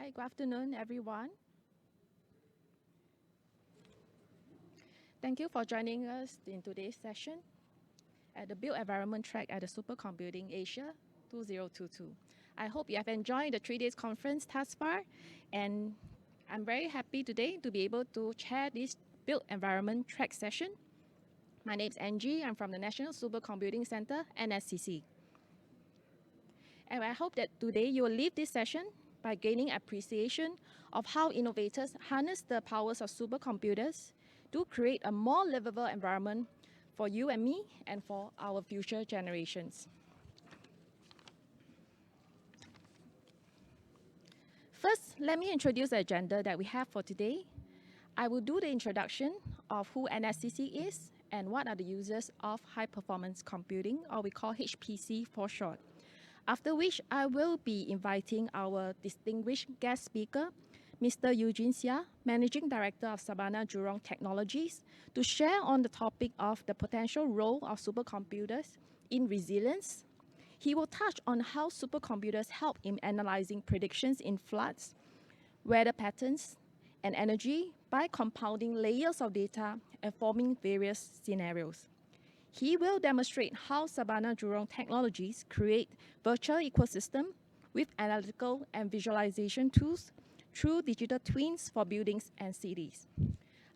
Hi, good afternoon, everyone. Thank you for joining us in today's session at the Built Environment track at the Supercomputing Asia 2022. I hope you have enjoyed the 3 days conference thus far, and I'm very happy today to be able to chair this Built Environment track session. My name is Angie. I'm from the National Supercomputing Center, NSCC. And I hope that today you will leave this session by gaining appreciation of how innovators harness the powers of supercomputers to create a more livable environment for you and me and for our future generations. First, let me introduce the agenda that we have for today. I will do the introduction of who NSCC is and what are the users of high-performance computing, or we call HPC for short. After which, I will be inviting our distinguished guest speaker, Mr. Eugene Seah, Managing Director of Surbana Jurong Technologies, to share on the topic of the potential role of supercomputers in resilience. He will touch on how supercomputers help in analyzing predictions in floods, weather patterns, and energy by compounding layers of data and forming various scenarios. He will demonstrate how Surbana Jurong Technologies create virtual ecosystem with analytical and visualization tools through digital twins for buildings and cities.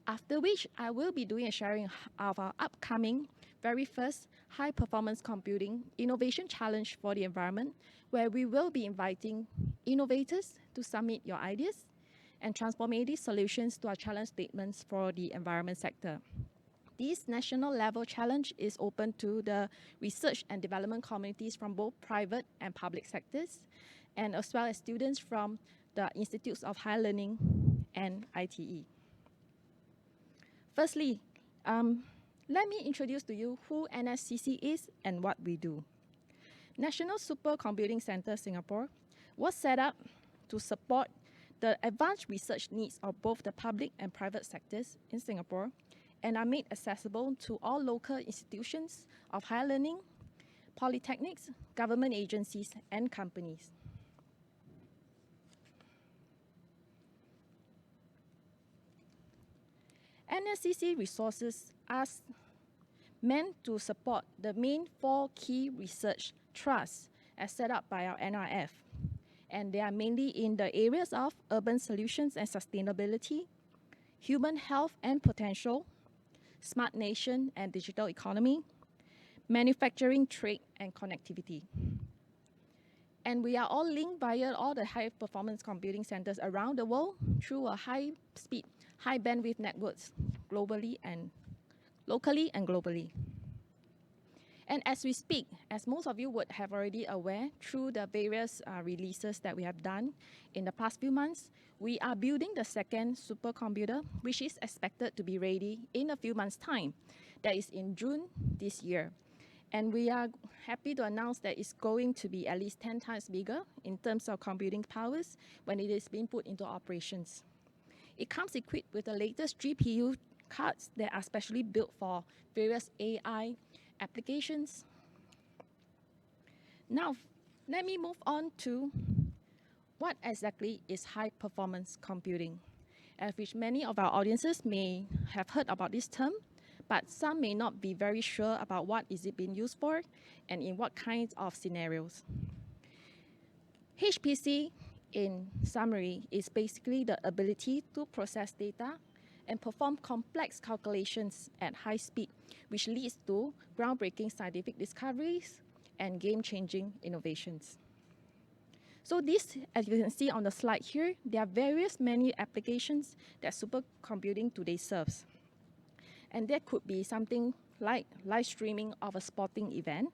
After which, I will be doing a sharing of our upcoming very first high-performance computing innovation challenge for the environment, where we will be inviting innovators to submit your ideas and transformative solutions to our challenge statements for the environment sector. This national level challenge is open to the research and development communities from both private and public sectors, and as well as students from the Institutes of Higher Learning and ITE. Firstly, let me introduce to you who NSCC is and what we do. National Supercomputing Center Singapore was set up to support the advanced research needs of both the public and private sectors in Singapore, and are made accessible to all local institutions of higher learning, polytechnics, government agencies, and companies. NSCC resources are meant to support the main 4 key research trusts as set up by our NRF, and they are mainly in the areas of urban solutions and sustainability, human health and potential, smart nation and digital economy, manufacturing, trade, and connectivity. And we are all linked via all the high-performance computing centers around the world through a high-speed, high-bandwidth networks globally and locally and globally. And as we speak, as most of you would have already aware through the various releases that we have done in the past few months, we are building the second supercomputer, which is expected to be ready in a few months' time. That is in June this year. And we are happy to announce that it's going to be at least 10 times bigger in terms of computing powers when it is being put into operations. It comes equipped with the latest GPU cards that are specially built for various AI applications. Now, let me move on to what exactly is high-performance computing, of which many of our audiences may have heard about this term, but some may not be very sure about what is it being used for and in what kinds of scenarios. HPC, in summary, is basically the ability to process data and perform complex calculations at high speed, which leads to groundbreaking scientific discoveries and game-changing innovations. So this, as you can see on the slide here, there are many applications that supercomputing today serves. And that could be something like live streaming of a sporting event,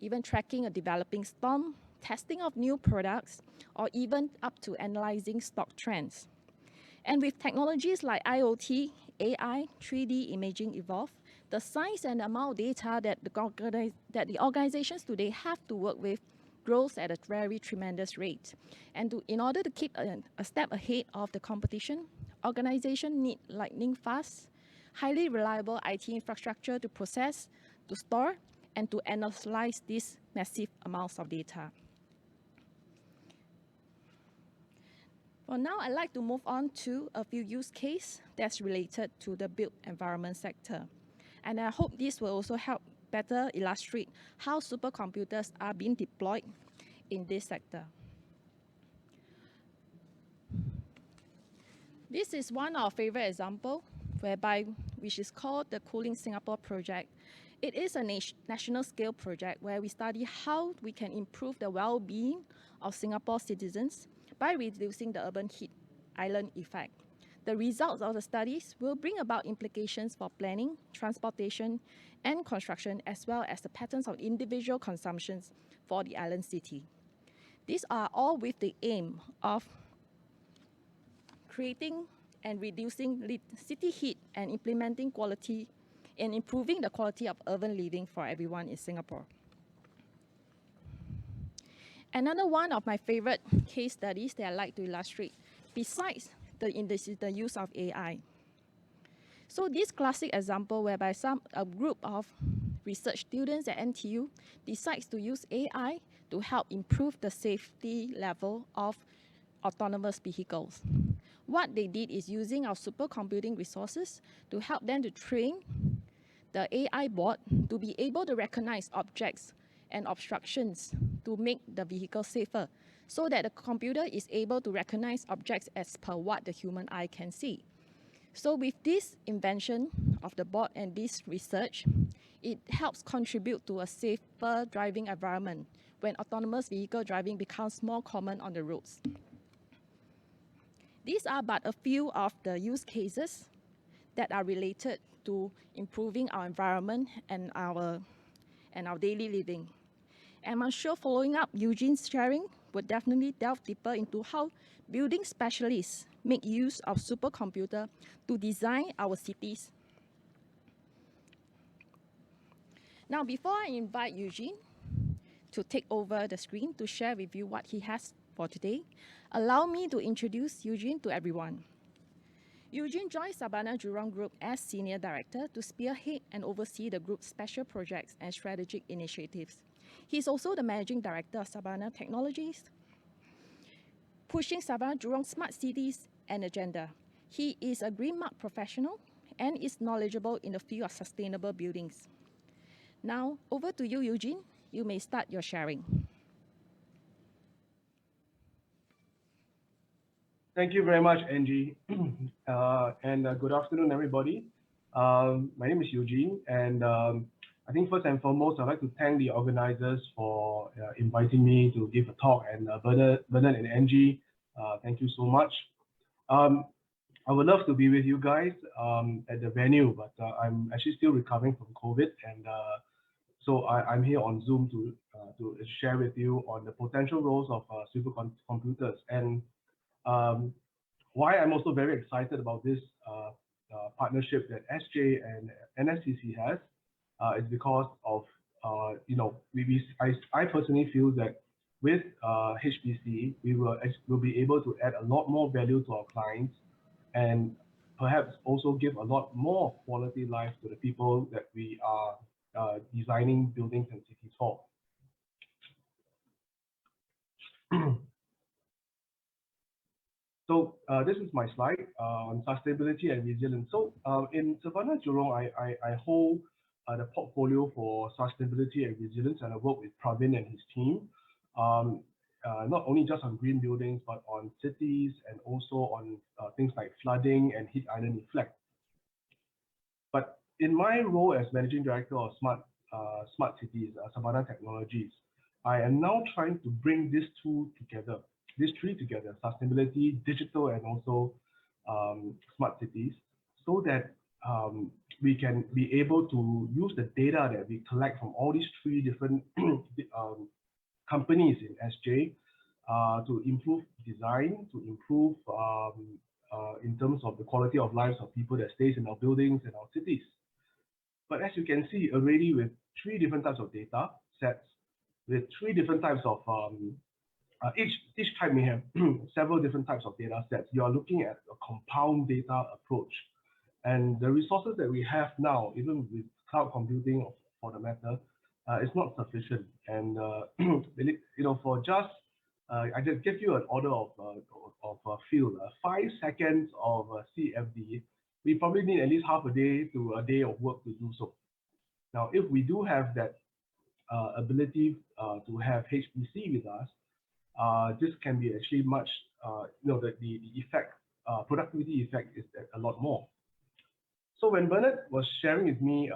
even tracking a developing storm, testing of new products, or even up to analyzing stock trends. And with technologies like IoT, AI, 3D imaging evolve, the size and amount of data that the organizations today have to work with grows at a very tremendous rate. And in order to keep a step ahead of the competition, organizations need lightning-fast, highly reliable IT infrastructure to process, to store, and to analyze these massive amounts of data. Well, now I'd like to move on to a few use cases that's related to the built environment sector. And I hope this will also help better illustrate how supercomputers are being deployed in this sector. This is one of our favorite example, which is called the Cooling Singapore project. It is a national scale project where we study how we can improve the well-being of Singapore citizens by reducing the urban heat island effect. The results of the studies will bring about implications for planning, transportation, and construction, as well as the patterns of individual consumptions for the island city. These are all with the aim of creating and reducing city heat and implementing quality and improving the quality of urban living for everyone in Singapore. Another one of my favorite case studies that I like to illustrate, besides the use of AI. So this classic example whereby a group of research students at NTU decides to use AI to help improve the safety level of autonomous vehicles. What they did is using our supercomputing resources to help them to train the AI bot to be able to recognize objects and obstructions to make the vehicle safer, so that the computer is able to recognize objects as per what the human eye can see. So with this invention of the bot and this research, it helps contribute to a safer driving environment when autonomous vehicle driving becomes more common on the roads. These are but a few of the use cases that are related to improving our environment and our daily living. And I'm sure following up Eugene's sharing would definitely delve deeper into how building specialists make use of supercomputer to design our cities. Now, before I invite Eugene to take over the screen to share with you what he has for today, allow me to introduce Eugene to everyone. Eugene joined Surbana Jurong Group as Senior Director to spearhead and oversee the group's special projects and strategic initiatives. He's also the Managing Director of Surbana Technologies, pushing Surbana Jurong Smart Cities and agenda. He is a Green Mark professional and is knowledgeable in the field of sustainable buildings. Now, over to you, Eugene. You may start your sharing. Thank you very much, Angie. And good afternoon, everybody. My name is Eugene, and I think first and foremost, I'd like to thank the organizers for inviting me to give a talk, and Bernard and Angie, thank you so much. I would love to be with you guys at the venue, but I'm actually still recovering from COVID, and so I'm here on Zoom to share with you on the potential roles of supercomputers. And why I'm also very excited about this partnership that SJ and NSCC has is because of, I personally feel that with HPC, we will be able to add a lot more value to our clients and perhaps also give a lot more quality life to the people that we are designing buildings and cities for. So this is my slide on sustainability and resilience. So in Surbana Jurong, I hold the portfolio for sustainability and resilience, and I work with Pravin and his team, not only just on green buildings, but on cities and also on things like flooding and heat island effect. But in my role as Managing Director of Smart Cities, Surbana Technologies, I am now trying to bring these three together, sustainability, digital, and also smart cities, so that we can be able to use the data that we collect from all these three different companies in SJ to improve design, to improve in terms of the quality of lives of people that stays in our buildings and our cities. But as you can see already, with three different types of data sets, with three different types of each type may have several different types of data sets. You are looking at a compound data approach, and the resources that we have now, even with cloud computing for the matter, is not sufficient. And for just I just give you an order of field. 5 seconds of CFD, we probably need at least half a day to a day of work to do so. Now, if we do have that ability to have HPC with us, this can be actually much, the effect, productivity effect is a lot more. So when Bernard was sharing with me,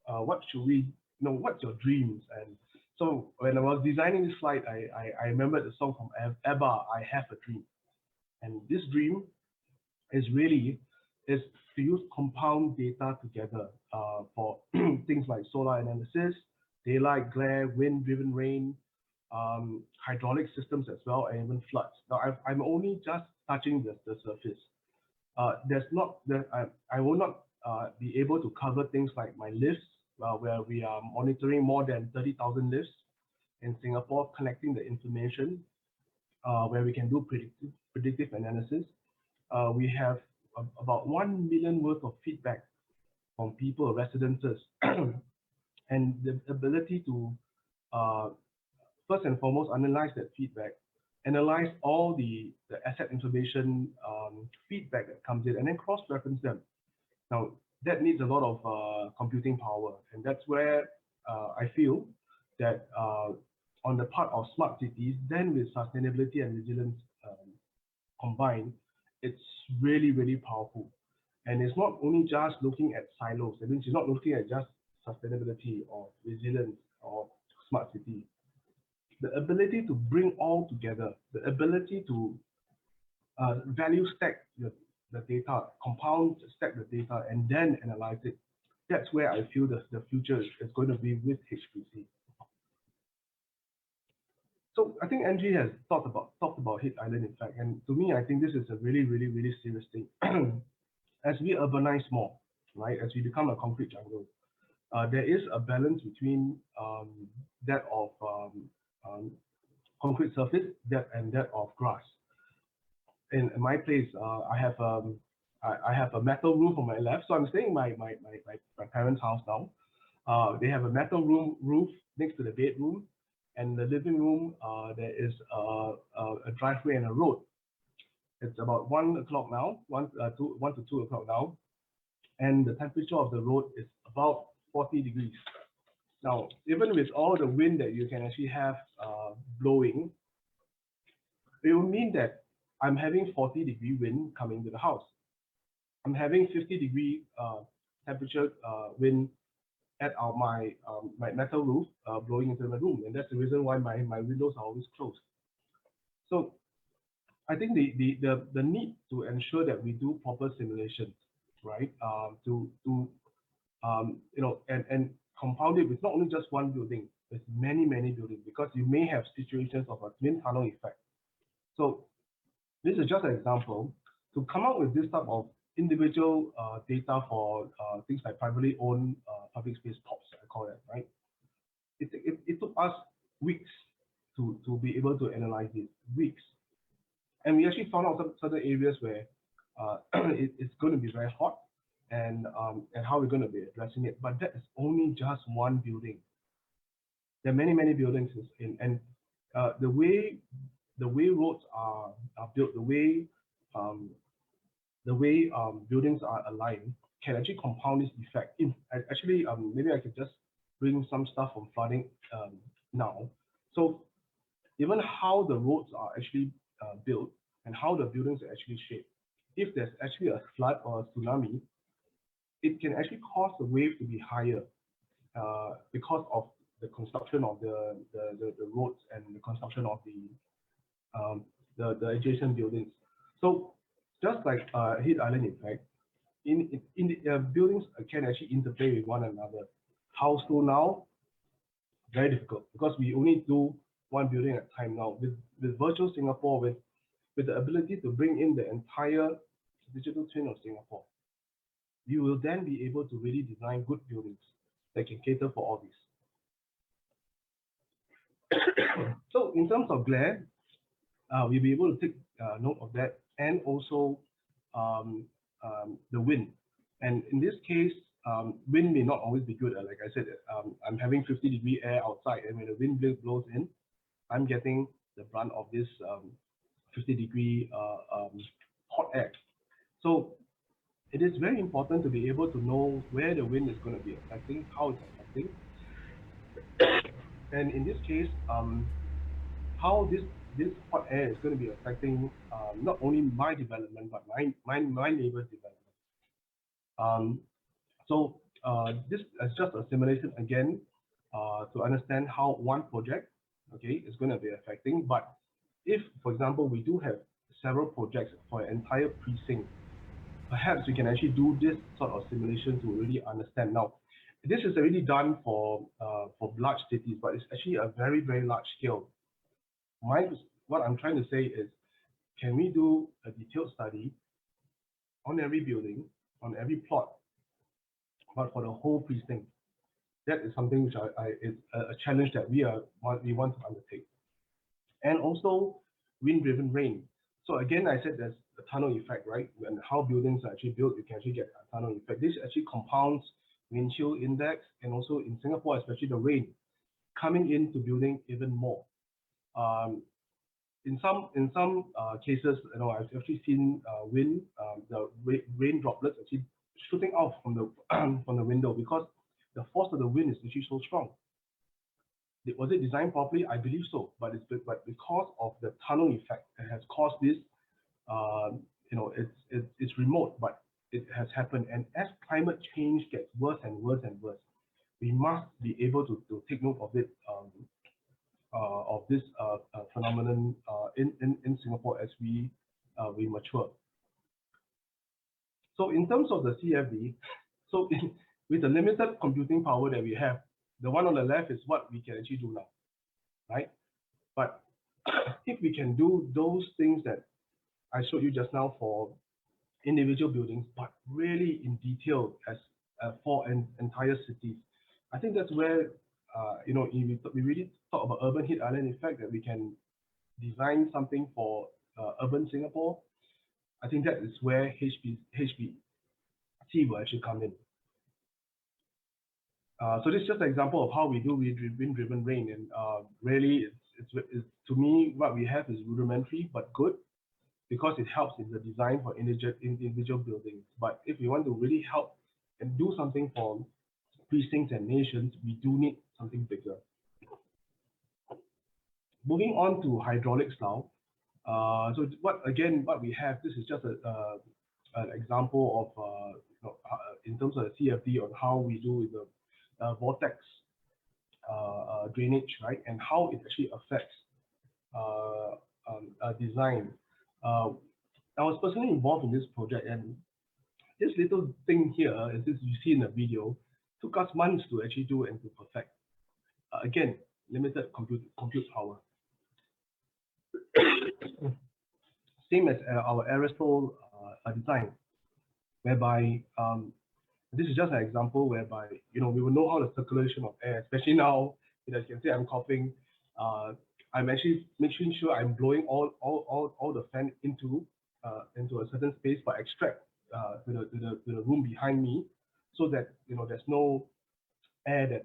what should we, what's your dreams? And so when I was designing this slide, I remembered the song from ABBA, I Have a Dream. And this dream is to use compound data together for things like solar analysis, daylight, glare, wind-driven rain, hydraulic systems as well, and even floods. Now, I'm only just touching the surface. I will not be able to cover things like my lifts, where we are monitoring more than 30,000 lifts in Singapore, collecting the information, where we can do predictive analysis. We have about 1 million worth of feedback from people, residents, and the ability to first and foremost analyze that feedback, analyze all the asset information feedback that comes in, and then cross-reference them. Now, that needs a lot of computing power, and that's where I feel that on the part of smart cities, then with sustainability and resilience combined, it's really, really powerful. And it's not only just looking at silos. That means it's not looking at just sustainability or resilience or smart city. The ability to bring all together, the ability to value stack the data, compound stack the data, and then analyze it. That's where I feel the future is going to be with HPC. So I think Angie has talked about heat island effect, and to me, I think this is a really, really, really serious thing. As we urbanize more, right, as we become a concrete jungle, there is a balance between that of concrete surface, and that of grass. In my place, I have a metal roof on my left, so I'm staying in my parents' house now. They have a metal roof next to the bedroom, and the living room there is a driveway and a road. It's about 1 o'clock now, 1 to 2 o'clock now, and the temperature of the road is about 40 degrees. Now, even with all the wind that you can actually have blowing, it will mean that I'm having 40-degree wind coming to the house. I'm having 50-degree temperature wind at my metal roof blowing into my room, and that's the reason why my windows are always closed. So I think the need to ensure that we do proper simulations, right? And compound it with not only just one building, there's many buildings, because you may have situations of a twin tunnel effect. So this is just an example to come up with this type of individual data for things like privately owned public space POPs, I call it, right? It took us weeks to be able to analyze it, weeks. And we actually found out some certain areas where it's going to be very hot, and how we're going to be addressing it. But that is only just one building. There are many buildings and the way roads are built, the way buildings are aligned can actually compound this effect. Actually, maybe I could just bring some stuff from flooding now. So even how the roads are actually built and how the buildings are actually shaped. If there's actually a flood or a tsunami, it can actually cause the wave to be higher because of the construction of the roads and the construction of the adjacent buildings. So just like heat island effect, in the buildings can actually interplay with one another. How so now? Very difficult, because we only do one building at a time now. With virtual Singapore, with the ability to bring in the entire digital twin of Singapore, you will then be able to really design good buildings that can cater for all this. So in terms of glare, we'll be able to take note of that, and also the wind. And in this case, wind may not always be good. Like I said, I'm having 50-degree air outside, and when the wind blows in, I'm getting the brunt of this 50-degree hot air. So it is very important to be able to know where the wind is going to be affecting, how it's affecting, and in this case, how this hot air is going to be affecting not only my development but my neighbor's development. So this is just a simulation again to understand how one project, okay, is going to be affecting. But if, for example, we do have several projects for an entire precinct, perhaps we can actually do this sort of simulation to really understand. Now, this is already done for large cities, but it's actually a very, very large scale. What I'm trying to say is, can we do a detailed study on every building, on every plot, but for the whole precinct? That is something which is a challenge that we want to undertake. And also wind-driven rain. So again, I said there's a tunnel effect, right? And how buildings are actually built, you can actually get a tunnel effect. This actually compounds wind chill index, and also in Singapore, especially the rain coming into building even more. In some cases, I've actually seen wind, the rain droplets actually shooting out from the from the window because the force of the wind is actually so strong. Was it designed properly? I believe so, but because of the tunnel effect, it has caused this. It's remote, but it has happened. And as climate change gets worse and worse and worse, we must be able to take note of it, of this phenomenon in Singapore as we mature. So in terms of the CFD, with the limited computing power that we have, the one on the left is what we can actually do now, right? But if we can do those things that I showed you just now for individual buildings, but really in detail as for an entire cities, I think that's where we really talk about urban heat island effect, that we can design something for urban Singapore. I think that is where HPC will actually come in. So this is just an example of how we do wind-driven rain, and really, it's to me what we have is rudimentary but good, because it helps in the design for individual buildings. But if we want to really help and do something for precincts and nations, we do need something bigger. Moving on to hydraulics now. So what we have, this is just an example of in terms of the CFD on how we do with the vortex drainage, right, and how it actually affects design. I was personally involved in this project, and this little thing here, as you see in the video, took us months to actually do and to perfect. Again, limited compute power. Same as our aerosol design, whereby this is just an example whereby we will know how the circulation of air, especially now, as you can see, I'm coughing. I'm actually making sure I'm blowing all the fan into a certain space, but extract to the room behind me, so that there's no air that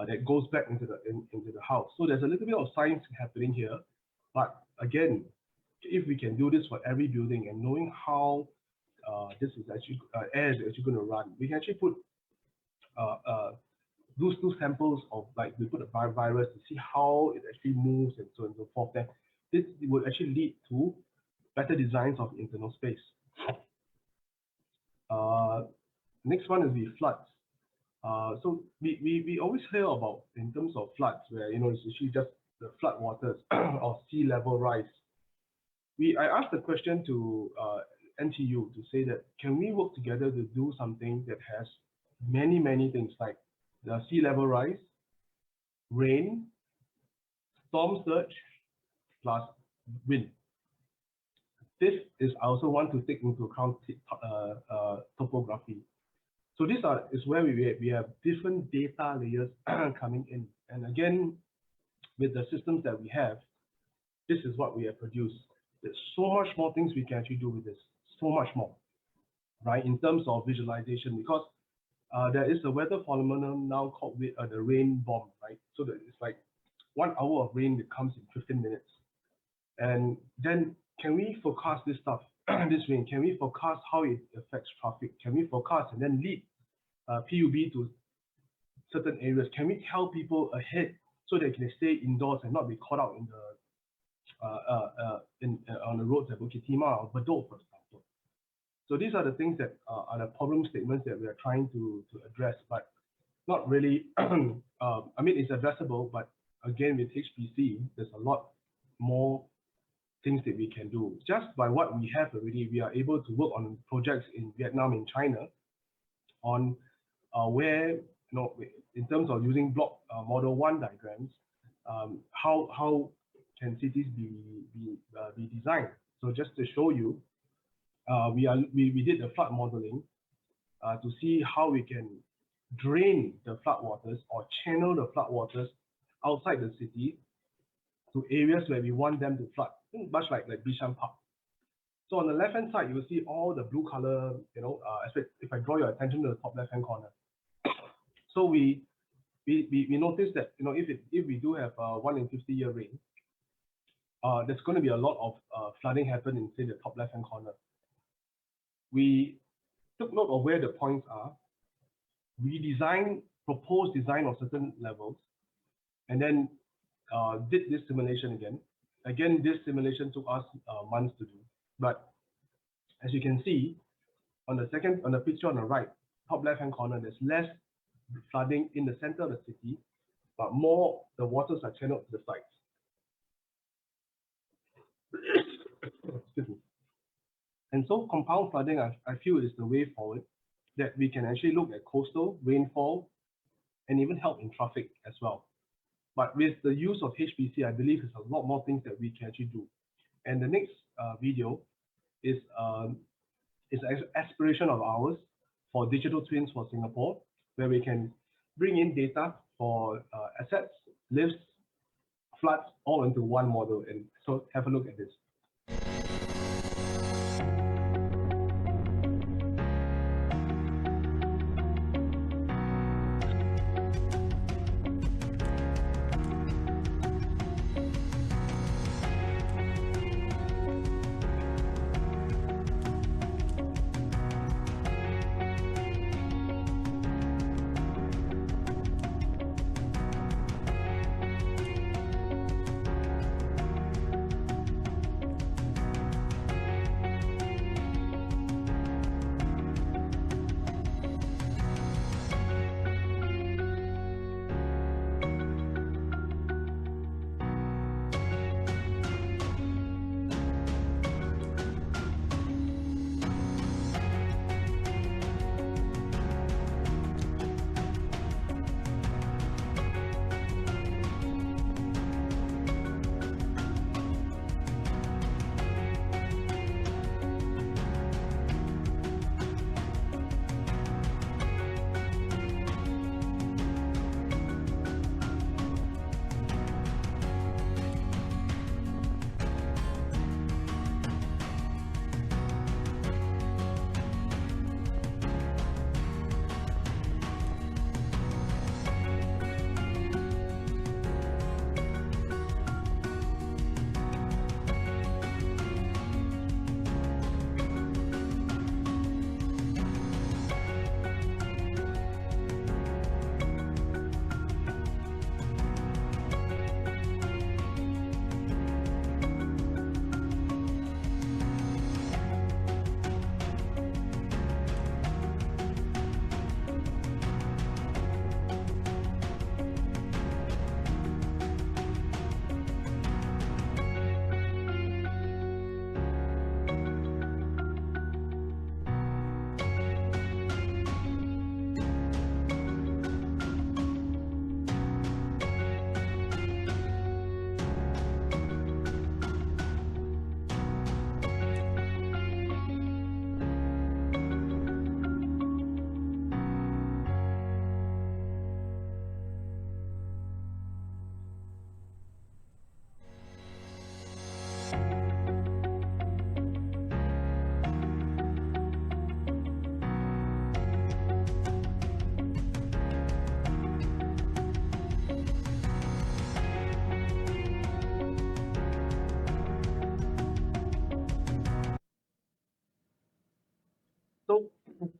that goes back into the house. So there's a little bit of science happening here, but again, if we can do this for every building and knowing how this is actually air is actually going to run, we can actually put those samples of, like, we put a virus to see how it actually moves and so on and so forth. Then this would actually lead to better designs of internal space. Next one is the floods. So we always hear about, in terms of floods, where it's actually just the flood waters or sea level rise. I asked the question to NTU to say that, can we work together to do something that has many things, like the sea level rise, rain, storm surge, plus wind. This is, I also want to take into account topography. So this is where we have different data layers coming in. And again, with the systems that we have, this is what we have produced. There's so much more things we can actually do with this, so much more, right? In terms of visualization, because there is a weather phenomenon now called the rain bomb, right? So that it's like 1 hour of rain that comes in 15 minutes. And then can we forecast this stuff, this rain? Can we forecast how it affects traffic? Can we forecast and then lead PUB to certain areas? Can we tell people ahead so they can stay indoors and not be caught out in the on the roads at Bukit Timah or Bedok, for example? So these are the things that are the problem statements that we are trying to address, but not really. I mean, it's addressable, but again, with HPC, there's a lot more things that we can do. Just by what we have already, we are able to work on projects in Vietnam and China on where, in terms of using block model 1 diagrams, how can cities be designed. So just to show you, we did the flood modeling to see how we can drain the flood waters or channel the flood waters outside the city to areas where we want them to flood, much like Bishan Park. So on the left-hand side, you will see all the blue color, if I draw your attention to the top left-hand corner. So we noticed that, if we do have 1 in 50-year rain, there's going to be a lot of flooding happen in, say, the top left-hand corner. We took note of where the points are. We proposed design of certain levels, and then did this simulation again. Again, this simulation took us months to do. But as you can see, on the picture on the right, top left-hand corner, there's less flooding in the center of the city, but more the waters are channeled to the sides. Excuse me. And so compound flooding, I feel, is the way forward, that we can actually look at coastal, rainfall, and even help in traffic as well. But with the use of HPC, I believe there's a lot more things that we can actually do. And the next video is an aspiration of ours for digital twins for Singapore, where we can bring in data for assets, lifts, floods, all into one model. And so have a look at this.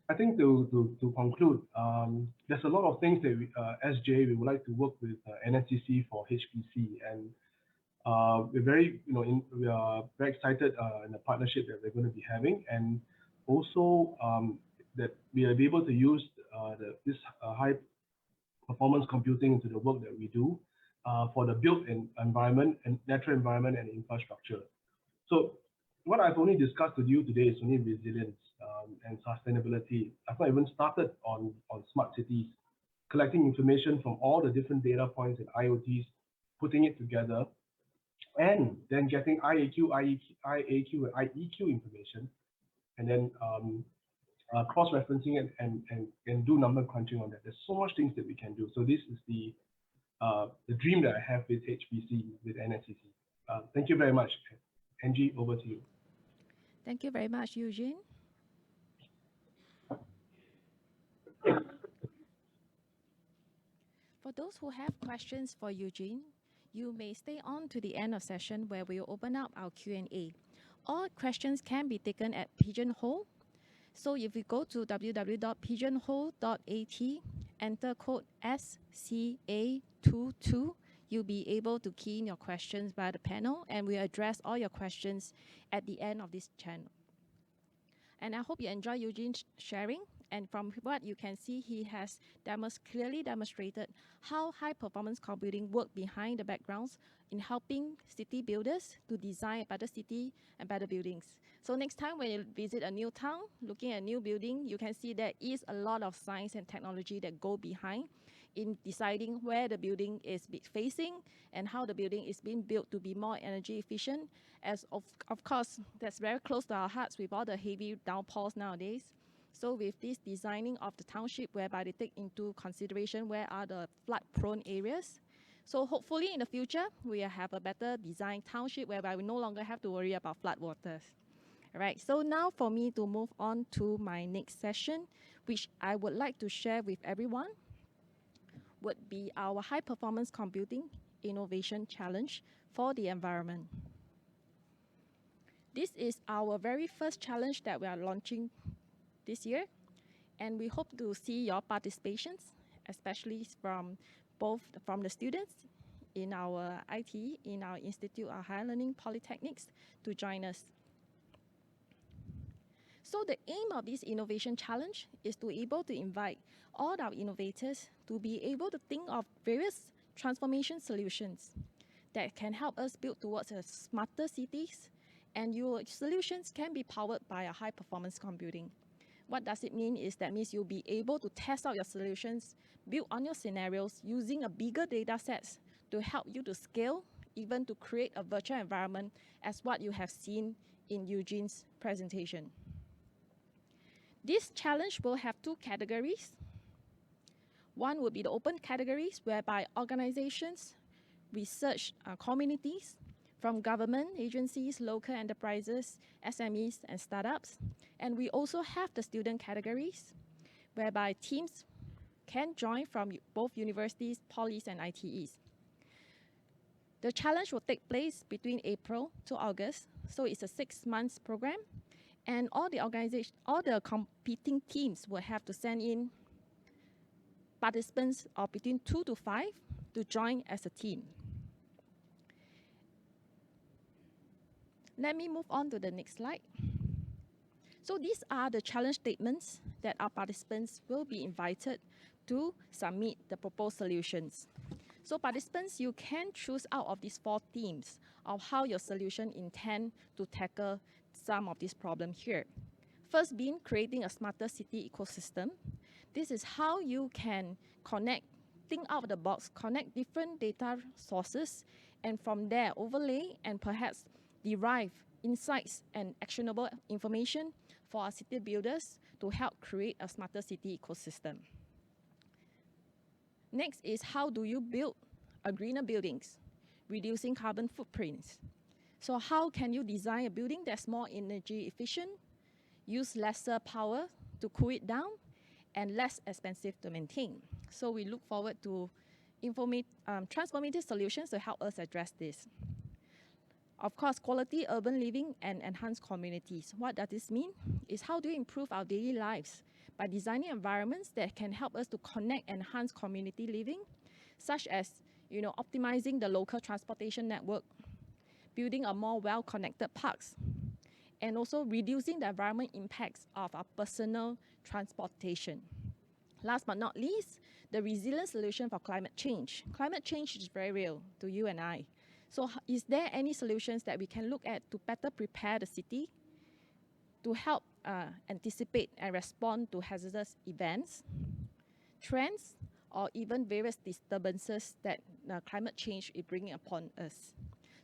I think to conclude, there's a lot of things that SJ, we would like to work with NSCC for HPC, and we're very, we are very excited in the partnership that we're going to be having, and also that we are able to use this high performance computing into the work that we do for the built environment and natural environment and infrastructure. So what I've only discussed with you today is only resilience and sustainability. I've not even started on smart cities, collecting information from all the different data points and IoTs, putting it together, and then getting IAQ, IAQ, and IEQ information, and then cross-referencing it and do number crunching on that. There's so much things that we can do. So this is the dream that I have with HPC, with NSCC. Thank you very much. Angie, over to you. Thank you very much, Eugene. For those who have questions for Eugene, you may stay on to the end of session where we'll open up our Q&A. All questions can be taken at Pigeonhole. So if you go to www.pigeonhole.at, enter code SCA22, you'll be able to key in your questions via the panel, and we'll address all your questions at the end of this channel. And I hope you enjoy Eugene's sharing. And from what you can see, he has clearly demonstrated how high-performance computing works behind the backgrounds in helping city builders to design a better city and better buildings. So next time when you visit a new town, looking at a new building, you can see there is a lot of science and technology that go behind in deciding where the building is facing and how the building is being built to be more energy efficient. As of course, that's very close to our hearts with all the heavy downpours nowadays. So with this designing of the township, whereby they take into consideration where are the flood-prone areas. So hopefully in the future, we will have a better designed township whereby we no longer have to worry about flood waters. All right, so now for me to move on to my next session, which I would like to share with everyone, would be our high-performance computing innovation challenge for the environment. This is our very first challenge that we are launching this year, and we hope to see your participations, especially from the students in our IT, in our Institute of Higher Learning Polytechnics, to join us. So the aim of this innovation challenge is to be able to invite all our innovators to be able to think of various transformation solutions that can help us build towards a smarter cities, and your solutions can be powered by a high-performance computing. What does it mean is that means you'll be able to test out your solutions, build on your scenarios using a bigger data sets to help you to scale, even to create a virtual environment as what you have seen in Eugene's presentation. This challenge will have two categories. One would be the open categories, whereby organizations, research communities, from government agencies, local enterprises, SMEs, and startups. And we also have the student categories, whereby teams can join from both universities, polys, and ITEs. The challenge will take place between April to August, so it's a 6-month program, and all the competing teams will have to send in participants of between 2 to 5 to join as a team. Let me move on to the next slide. So these are the challenge statements that our participants will be invited to submit the proposed solutions. So participants, you can choose out of these 4 themes of how your solution intend to tackle some of these problems here. First being creating a smarter city ecosystem. This is how you can think out of the box, connect different data sources, and from there overlay and perhaps derive insights and actionable information for our city builders to help create a smarter city ecosystem. Next is how do you build a greener buildings, reducing carbon footprints. So how can you design a building that's more energy efficient, use lesser power to cool it down, and less expensive to maintain? So we look forward to transformative solutions to help us address this. Of course, quality urban living and enhanced communities. What does this mean? Is how do we improve our daily lives by designing environments that can help us to connect and enhance community living, such as optimizing the local transportation network, building a more well-connected parks, and also reducing the environment impacts of our personal transportation. Last but not least, the resilient solution for climate change. Climate change is very real to you and I. So is there any solutions that we can look at to better prepare the city to help anticipate and respond to hazardous events, trends, or even various disturbances that climate change is bringing upon us?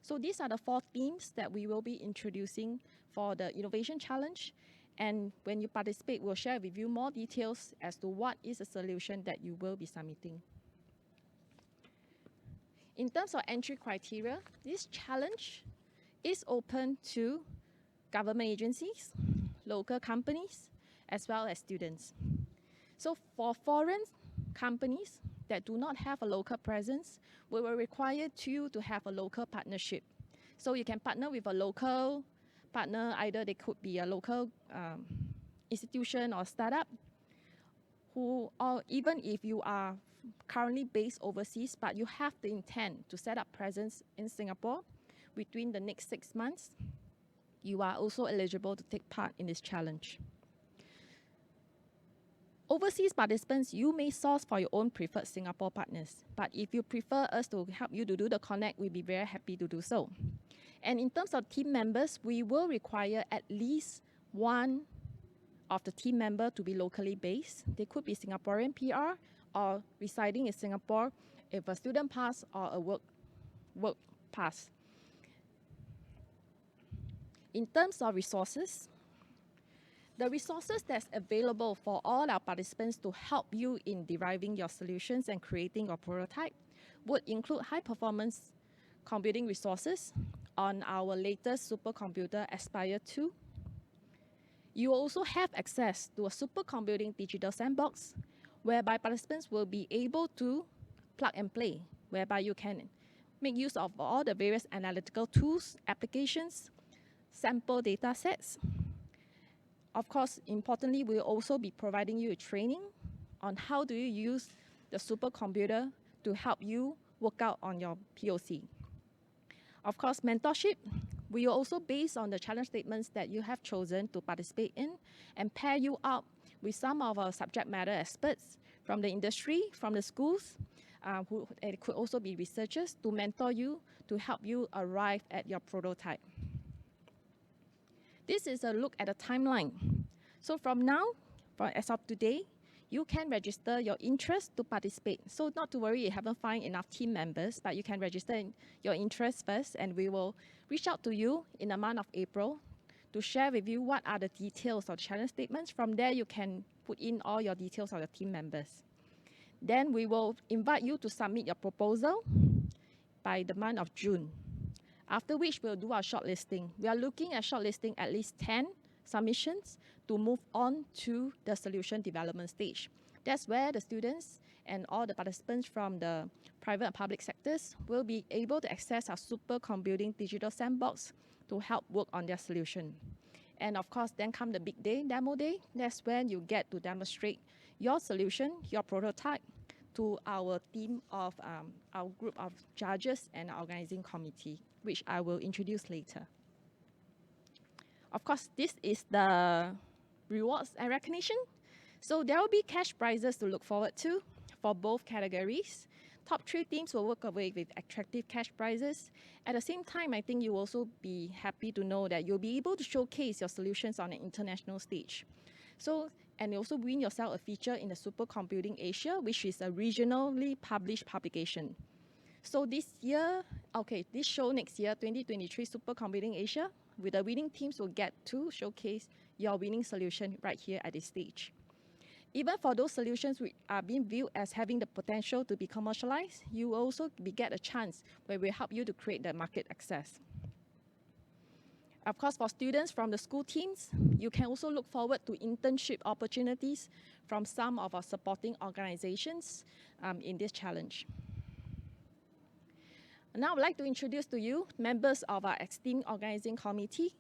So these are the 4 themes that we will be introducing for the Innovation Challenge. And when you participate, we'll share with you more details as to what is the solution that you will be submitting. In terms of entry criteria, this challenge is open to government agencies, local companies, as well as students. So for foreign companies that do not have a local presence, we will require you to have a local partnership. So you can partner with a local partner, either they could be a local institution or startup, or even if you are currently based overseas, but you have the intent to set up presence in Singapore within the next 6 months, you are also eligible to take part in this challenge. Overseas participants, you may source for your own preferred Singapore partners, but if you prefer us to help you to do the connect, we'll be very happy to do so. And in terms of team members, we will require at least one of the team member to be locally based. They could be Singaporean PR or residing in Singapore if a student pass or a work pass. In terms of resources, the resources that's available for all our participants to help you in deriving your solutions and creating your prototype would include high-performance computing resources on our latest supercomputer Aspire 2. You also have access to a supercomputing digital sandbox, whereby participants will be able to plug and play, whereby you can make use of all the various analytical tools, applications, sample data sets. Of course, importantly, we'll also be providing you training on how do you use the supercomputer to help you work out on your POC. Of course, mentorship, we will also base on the challenge statements that you have chosen to participate in and pair you up with some of our subject matter experts from the industry, from the schools, who it could also be researchers to mentor you to help you arrive at your prototype. This is a look at the timeline. So from now, as of today, you can register your interest to participate. So not to worry, you haven't found enough team members, but you can register your interest first, and we will reach out to you in the month of April to share with you what are the details of the challenge statements. From there, you can put in all your details of the team members. Then we will invite you to submit your proposal by the month of June, after which we'll do our shortlisting. We are looking at shortlisting at least 10 submissions to move on to the solution development stage. That's where the students and all the participants from the private and public sectors will be able to access our supercomputing digital sandbox to help work on their solution. And of course, then come the big day, demo day. That's when you get to demonstrate your solution, your prototype, to our team of our group of judges and our organizing committee, which I will introduce later. Of course, this is the rewards and recognition. So there will be cash prizes to look forward to for both categories. Top 3 teams will walk away with attractive cash prizes. At the same time, I think you will also be happy to know that you'll be able to showcase your solutions on an international stage. And also win yourself a feature in the Supercomputing Asia, which is a regionally published publication. So this show next year, 2023 Supercomputing Asia, with the winning teams will get to showcase your winning solution right here at this stage. Even for those solutions which are being viewed as having the potential to be commercialized, you will also get a chance where we help you to create the market access. Of course, for students from the school teams, you can also look forward to internship opportunities from some of our supporting organizations in this challenge. Now I'd like to introduce to you members of our esteemed organizing committee.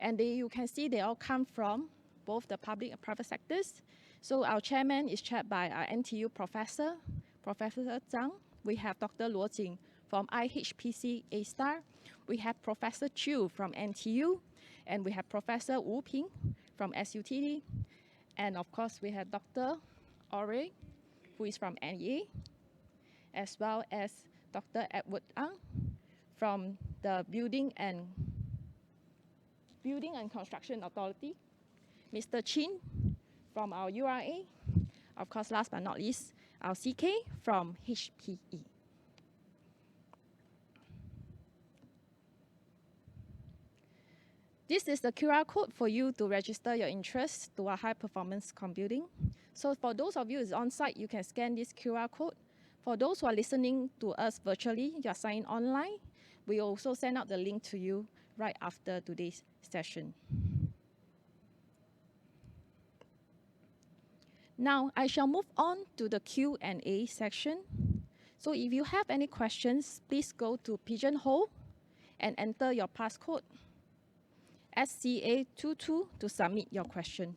And you can see they all come from both the public and private sectors. So our chairman is chaired by our NTU professor, Professor Zhang. We have Dr. Luo Jing from IHPC A-Star. We have Professor Chu from NTU. And we have Professor Wu Ping from SUTD. And of course, we have Dr. Ore, who is from NEA, as well as Dr. Edward Ang from the Building and Construction Authority, Mr. Chin from our URA, of course, last but not least, our CK from HPE. This is the QR code for you to register your interest to our high-performance computing. So for those of you who is on-site, you can scan this QR code. For those who are listening to us virtually, you are signed online. We also send out the link to you right after today's session. Now, I shall move on to the Q&A section. So if you have any questions, please go to Pigeonhole and enter your passcode SCA22 to submit your question.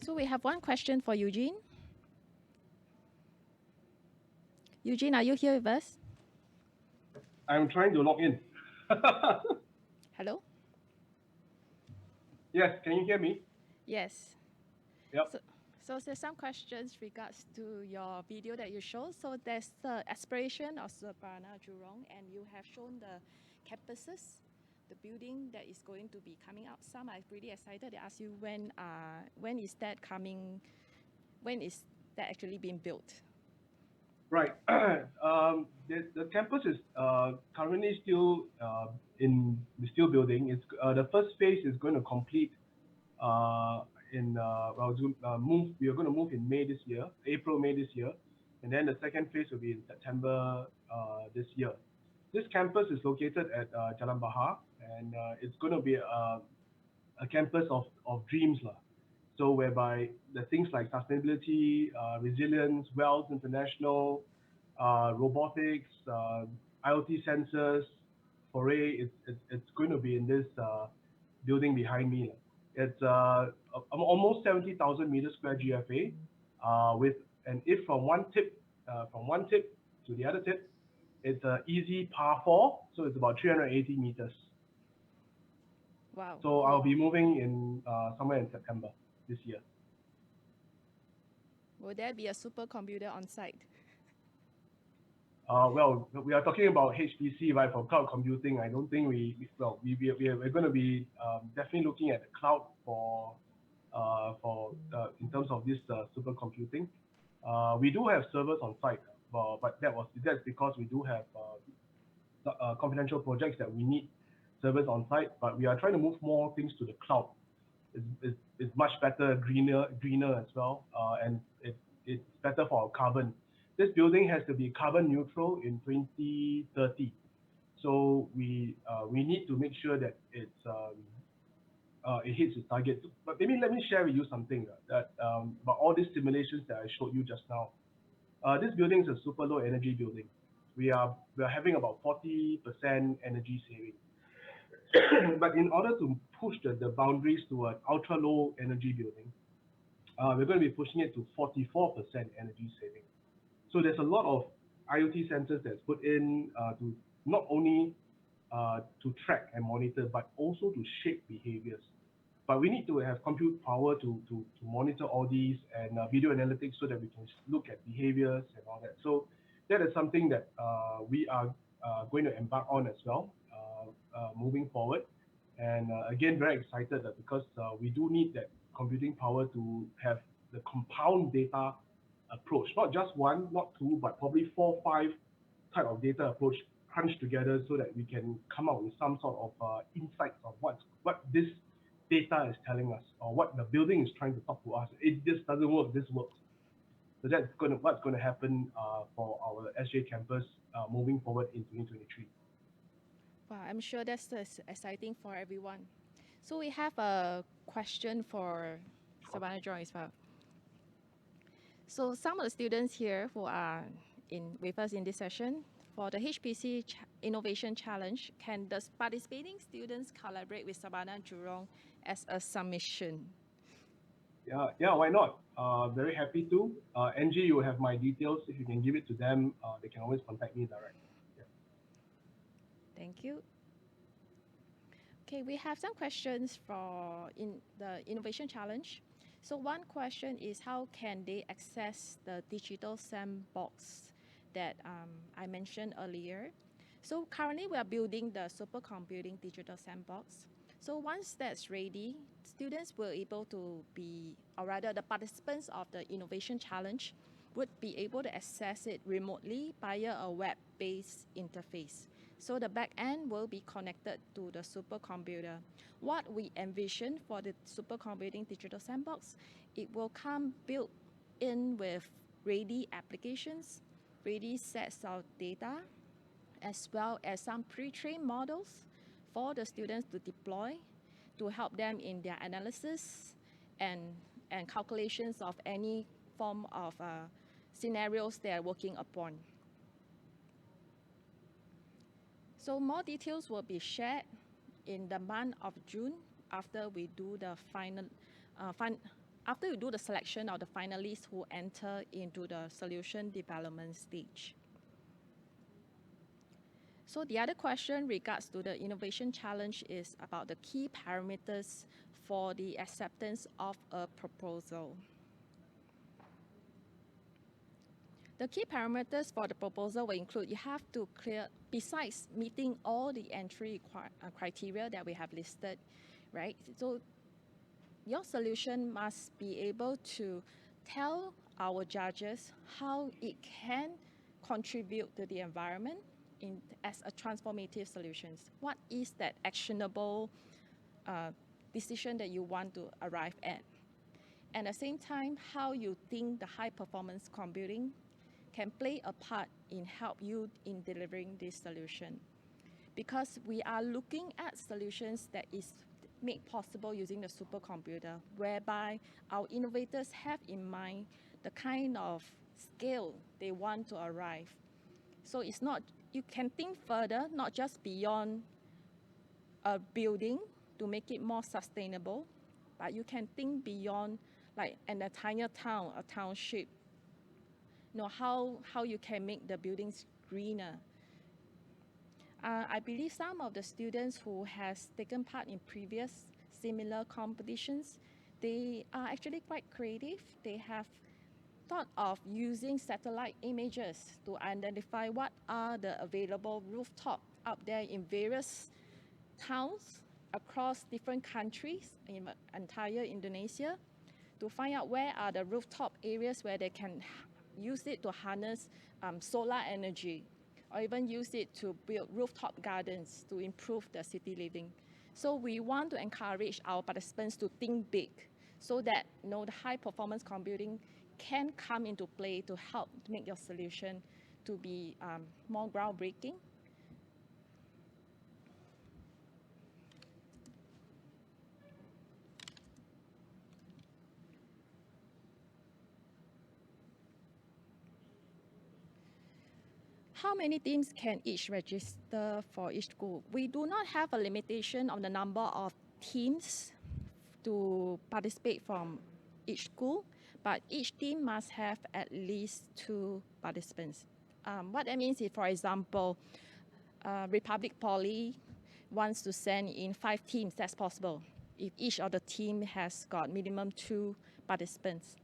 So we have one question for Eugene. Eugene, are you here with us? I'm trying to log in. Hello? Yes, can you hear me? Yes. Yep. So there's some questions regards to your video that you showed. So there's the aspiration of Surbana, Jurong, and you have shown the campuses, the building that is going to be coming out. Some are pretty excited. They ask you when is that coming? When is that actually being built? Right. The campus is currently still still building. It's the first phase is going to complete we are going to move in May this year, May this year, and then the second phase will be in September this year. This campus is located at Jalan Bahar, and it's going to be a campus of dreams, lah. So whereby the things like sustainability, resilience, Wells International, robotics, IoT sensors, foray, it's going to be in this building behind me. It's almost 70,000 meters square GFA, if from one tip to the other tip, it's an easy par 4, so it's about 380 meters. Wow. So I'll be moving in somewhere in September this year. Will there be a supercomputer on site? Well, we are talking about HPC, right? For cloud computing, I don't think we're going to be definitely looking at the cloud for in terms of this supercomputing. We do have servers on site, but that's because we do have confidential projects that we need servers on site. But we are trying to move more things to the cloud. It's much better, greener as well, and it's better for our carbon. this building has to be carbon neutral in 2030. So we need to make sure that it hits its target. But maybe let me share with you something that about all these simulations that I showed you just now. This building is a super low energy building. We are having about 40% energy saving. But in order to push the boundaries to an ultra low energy building, we're going to be pushing it to 44% energy saving. So there's a lot of IoT sensors that's put in to not only to track and monitor, but also to shape behaviors. But we need to have compute power to monitor all these and video analytics so that we can look at behaviors and all that. So that is something that we are going to embark on as well moving forward. And again, very excited because we do need that computing power to have the compound data approach, not just one, not two, but probably 4, 5 type of data approach crunched together so that we can come out with some sort of insights of what this data is telling us or what the building is trying to talk to us. This doesn't work, this works. So that's what's going to happen for our SJ campus moving forward in 2023. Wow, I'm sure that's exciting for everyone. So we have a question for Surbana Jurong as well. So some of the students here who are with us in this session, for the HPC Innovation Challenge, can the participating students collaborate with Surbana Jurong as a submission? Yeah, why not? Very happy to. Angie, you have my details. If you can give it to them, they can always contact me direct. Yeah. Thank you. Okay, we have some questions for the Innovation Challenge. So one question is, how can they access the digital sandbox that I mentioned earlier? So currently we are building the Supercomputing digital sandbox. So once that's ready, students will able to be, or rather the participants of the Innovation Challenge would be able to access it remotely via a web-based interface. So the back end will be connected to the supercomputer. What we envision for the Supercomputing digital sandbox, it will come built in with ready applications, ready sets of data, as well as some pre-trained models for the students to deploy to help them in their analysis and calculations of any form of scenarios they are working upon. So more details will be shared in the month of June after we do the after we do the selection of the finalists who enter into the solution development stage. So the other question regards to the Innovation Challenge is about the key parameters for the acceptance of a proposal. The key parameters for the proposal will include you have to clear, besides meeting all the entry criteria that we have listed, right? So your solution must be able to tell our judges how it can contribute to the environment as a transformative solutions. What is that actionable decision that you want to arrive at? And at the same time, how you think the high performance computing can play a part in help you in delivering this solution. Because we are looking at solutions that is made possible using the supercomputer, whereby our innovators have in mind the kind of scale they want to arrive. So it's not, you can think further, not just beyond a building to make it more sustainable, but you can think beyond like an entire town, a township, you know, how you can make the buildings greener. I believe some of the students who has taken part in previous similar competitions, they are actually quite creative. They have thought of using satellite images to identify what are the available rooftops out there in various towns across different countries in entire Indonesia, to find out where are the rooftop areas where they can use it to harness solar energy, or even use it to build rooftop gardens to improve the city living. So we want to encourage our participants to think big so that, you know, the high performance computing can come into play to help make your solution to be more groundbreaking. How many teams can each register for each school? We do not have a limitation on the number of teams to participate from each school, but each team must have at least 2 participants. What that means is, for example, Republic Poly wants to send in 5 teams, that's possible, if each of the team has got minimum 2 participants.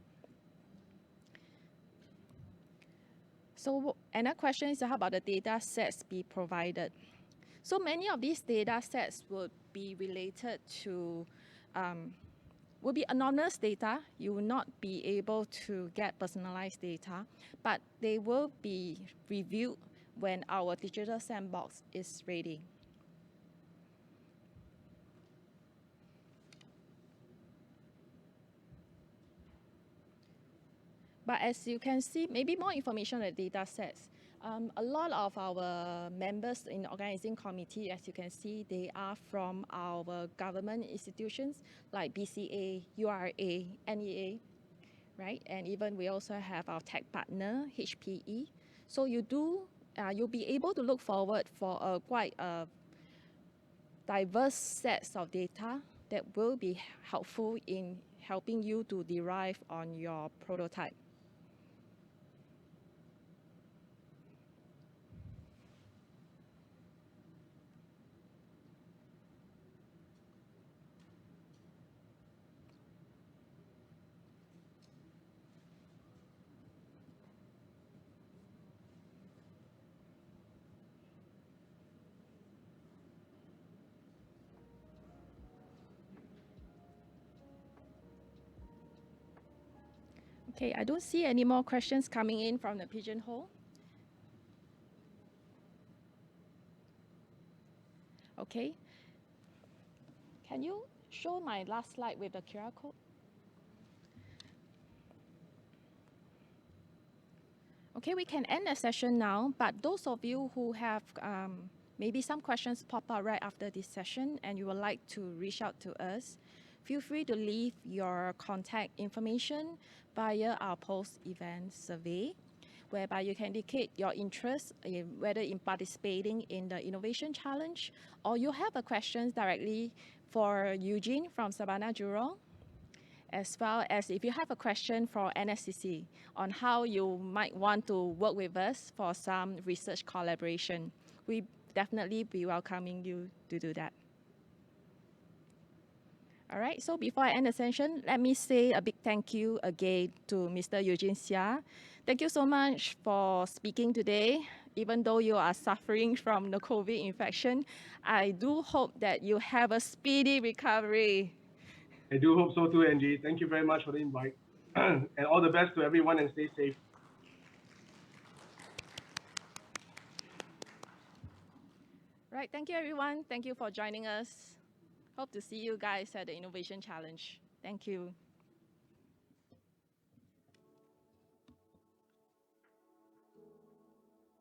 So another question is, how about the data sets be provided? So many of these data sets would be related to, will be anonymous data. You will not be able to get personalized data, but they will be reviewed when our digital sandbox is ready. But as you can see, maybe more information on the data sets. A lot of our members in the organizing committee, as you can see, they are from our government institutions like BCA, URA, NEA, right? And even we also have our tech partner, HPE. So you'll be able to look forward for a quite diverse sets of data that will be helpful in helping you to derive on your prototype. Okay, I don't see any more questions coming in from the Pigeonhole. Okay. Can you show my last slide with the QR code? Okay, we can end the session now, but those of you who have maybe some questions pop up right after this session and you would like to reach out to us, feel free to leave your contact information via our post-event survey, whereby you can indicate your interest, whether in participating in the Innovation Challenge, or you have a question directly for Eugene from Surbana Jurong, as well as if you have a question for NSCC on how you might want to work with us for some research collaboration. We definitely be welcoming you to do that. All right, so before I end the session, let me say a big thank you again to Mr. Eugene Seah. Thank you so much for speaking today. Even though you are suffering from the COVID infection, I do hope that you have a speedy recovery. I do hope so too, Angie. Thank you very much for the invite. And all the best to everyone, and stay safe. Right, thank you everyone. Thank you for joining us. Hope to see you guys at the Innovation Challenge. Thank you.